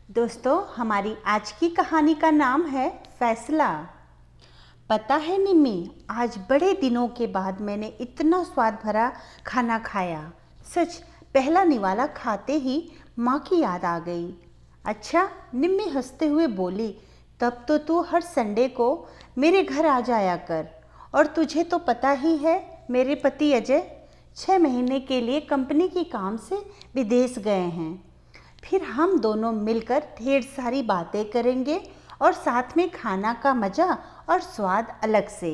दोस्तों, हमारी आज की कहानी का नाम है फैसला। पता है निम्मी, आज बड़े दिनों के बाद मैंने इतना स्वाद भरा खाना खाया। सच, पहला निवाला खाते ही माँ की याद आ गई। अच्छा, निम्मी हंसते हुए बोली, तब तो तू हर संडे को मेरे घर आ जाया कर। और तुझे तो पता ही है, मेरे पति अजय 6 महीने के लिए कंपनी के काम से विदेश गए हैं। फिर हम दोनों मिलकर ढेर सारी बातें करेंगे और साथ में खाना का मज़ा और स्वाद अलग से।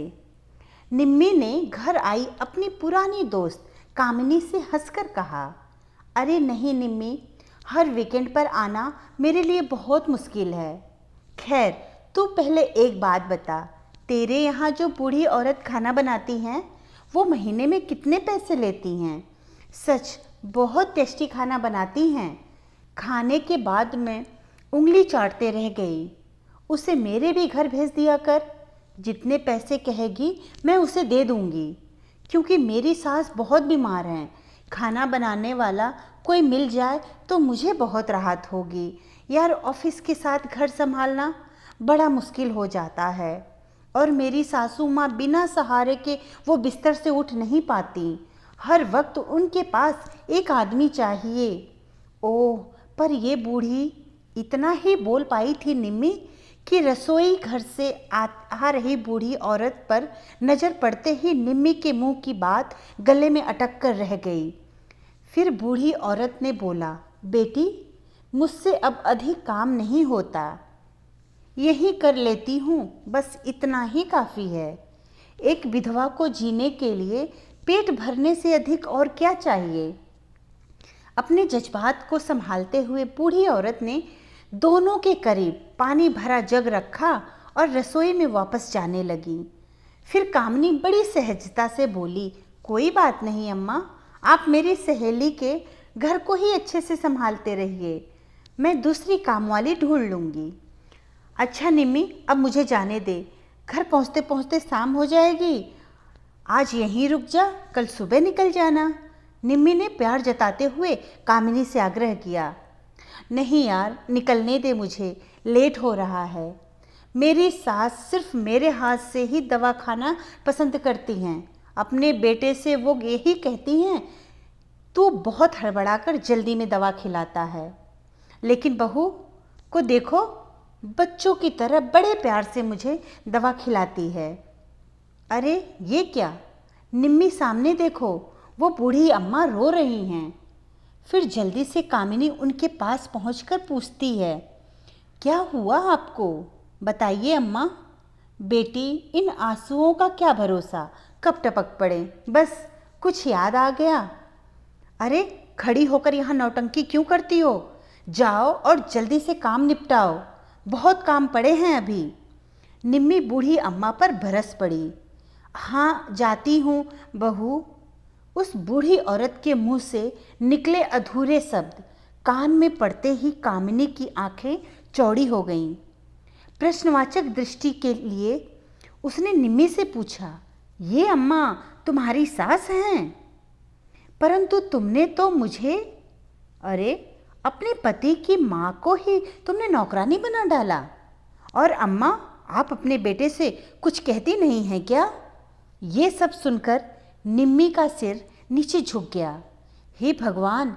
निम्मी ने घर आई अपनी पुरानी दोस्त कामिनी से हंसकर कहा, अरे नहीं निम्मी, हर वीकेंड पर आना मेरे लिए बहुत मुश्किल है। खैर, तू पहले एक बात बता, तेरे यहाँ जो बूढ़ी औरत खाना बनाती हैं वो महीने में कितने पैसे लेती हैं? सच, बहुत टेस्टी खाना बनाती हैं। खाने के बाद मैं उंगली चाटते रह गई। उसे मेरे भी घर भेज दिया कर। जितने पैसे कहेगी मैं उसे दे दूंगी, क्योंकि मेरी सास बहुत बीमार हैं। खाना बनाने वाला कोई मिल जाए तो मुझे बहुत राहत होगी। यार, ऑफिस के साथ घर संभालना बड़ा मुश्किल हो जाता है। और मेरी सासू माँ बिना सहारे के वो बिस्तर से उठ नहीं पाती। हर वक्त उनके पास एक आदमी चाहिए। ओह, पर ये बूढ़ी, इतना ही बोल पाई थी निम्मी कि रसोई घर से आ रही बूढ़ी औरत पर नज़र पड़ते ही निम्मी के मुंह की बात गले में अटक कर रह गई। फिर बूढ़ी औरत ने बोला, बेटी, मुझसे अब अधिक काम नहीं होता, यही कर लेती हूँ, बस इतना ही काफ़ी है। एक विधवा को जीने के लिए पेट भरने से अधिक और क्या चाहिए? अपने जज्बात को संभालते हुए बूढ़ी औरत ने दोनों के करीब पानी भरा जग रखा और रसोई में वापस जाने लगी। फिर कामनी बड़ी सहजता से बोली, कोई बात नहीं अम्मा, आप मेरी सहेली के घर को ही अच्छे से संभालते रहिए, मैं दूसरी काम वाली ढूंढ लूँगी। अच्छा निम्मी, अब मुझे जाने दे, घर पहुँचते पहुँचते शाम हो जाएगी। आज यहीं रुक जा, कल सुबह निकल जाना। निम्मी ने प्यार जताते हुए कामिनी से आग्रह किया। नहीं यार, निकलने दे मुझे, लेट हो रहा है। मेरी सास सिर्फ मेरे हाथ से ही दवा खाना पसंद करती हैं। अपने बेटे से वो यही कहती हैं, तू बहुत हड़बड़ाकर जल्दी में दवा खिलाता है, लेकिन बहू को देखो, बच्चों की तरह बड़े प्यार से मुझे दवा खिलाती है। अरे ये क्या, निम्मी सामने देखो, वो बूढ़ी अम्मा रो रही हैं। फिर जल्दी से कामिनी उनके पास पहुंचकर पूछती है, क्या हुआ आपको, बताइए अम्मा। बेटी, इन आंसुओं का क्या भरोसा, कब टपक पड़े, बस कुछ याद आ गया। अरे, खड़ी होकर यहाँ नौटंकी क्यों करती हो? जाओ और जल्दी से काम निपटाओ, बहुत काम पड़े हैं अभी। निम्मी बूढ़ी अम्मा पर बरस पड़ी। हाँ, जाती हूँ बहू। उस बूढ़ी औरत के मुंह से निकले अधूरे शब्द कान में पड़ते ही कामिनी की आंखें चौड़ी हो गईं। प्रश्नवाचक दृष्टि के लिए उसने निम्मी से पूछा, ये अम्मा तुम्हारी सास हैं? परंतु तुमने तो मुझे, अरे, अपने पति की माँ को ही तुमने नौकरानी बना डाला। और अम्मा, आप अपने बेटे से कुछ कहती नहीं हैं क्या? ये सब सुनकर निम्मी का सिर नीचे झुक गया। हे भगवान,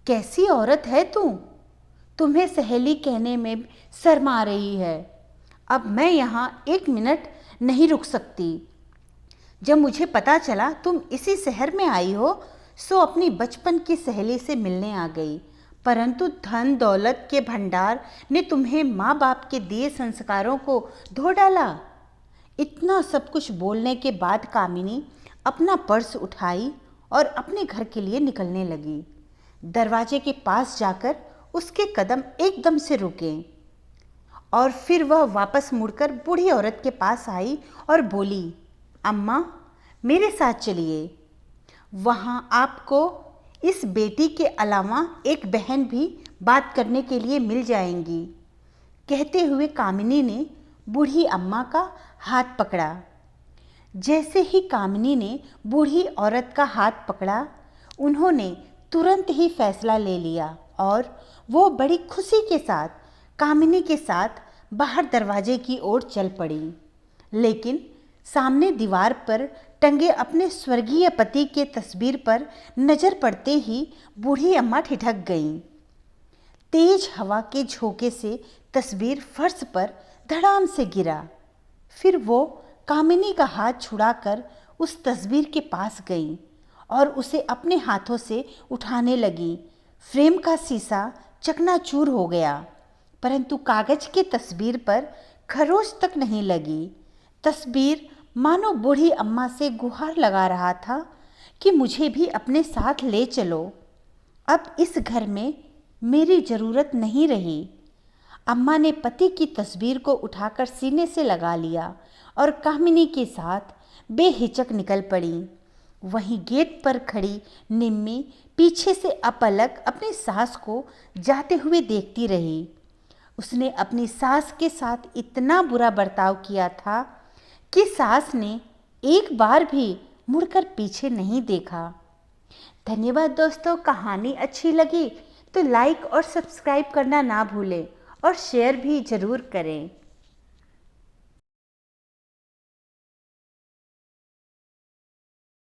कैसी औरत है तू, तुम्हें सहेली कहने में शर्म आ रही है। अब मैं यहाँ 1 मिनट नहीं रुक सकती। जब मुझे पता चला तुम इसी शहर में आई हो, सो अपनी बचपन की सहेली से मिलने आ गई, परंतु धन दौलत के भंडार ने तुम्हें माँ बाप के दिए संस्कारों को धो डाला। इतना सब कुछ बोलने के बाद कामिनी अपना पर्स उठाई और अपने घर के लिए निकलने लगी। दरवाजे के पास जाकर उसके कदम एकदम से रुके और फिर वह वापस मुड़कर बूढ़ी औरत के पास आई और बोली, अम्मा, मेरे साथ चलिए, वहाँ आपको इस बेटी के अलावा एक बहन भी बात करने के लिए मिल जाएंगी। कहते हुए कामिनी ने बूढ़ी अम्मा का हाथ पकड़ा। जैसे ही कामिनी ने बूढ़ी औरत का हाथ पकड़ा, उन्होंने तुरंत ही फैसला ले लिया और वो बड़ी खुशी के साथ कामिनी के साथ बाहर दरवाजे की ओर चल पड़ी। लेकिन सामने दीवार पर टंगे अपने स्वर्गीय पति के तस्वीर पर नजर पड़ते ही बूढ़ी अम्मा ठिठक गईं। तेज हवा के झोंके से तस्वीर फर्श पर धड़ाम से गिरा। फिर वो कामिनी का हाथ छुड़ाकर उस तस्वीर के पास गई और उसे अपने हाथों से उठाने लगी। फ्रेम का शीशा चकनाचूर हो गया, परंतु कागज की तस्वीर पर खरोंच तक नहीं लगी। तस्वीर मानो बूढ़ी अम्मा से गुहार लगा रहा था कि मुझे भी अपने साथ ले चलो, अब इस घर में मेरी ज़रूरत नहीं रही। अम्मा ने पति की तस्वीर को उठाकर सीने से लगा लिया और कामिनी के साथ बेहिचक निकल पड़ी। वहीं गेट पर खड़ी निम्मी पीछे से अपलक अपनी सास को जाते हुए देखती रही। उसने अपनी सास के साथ इतना बुरा बर्ताव किया था कि सास ने एक बार भी मुड़कर पीछे नहीं देखा। धन्यवाद दोस्तों। कहानी अच्छी लगी तो लाइक और सब्सक्राइब करना ना भूलें और शेयर भी ज़रूर करें।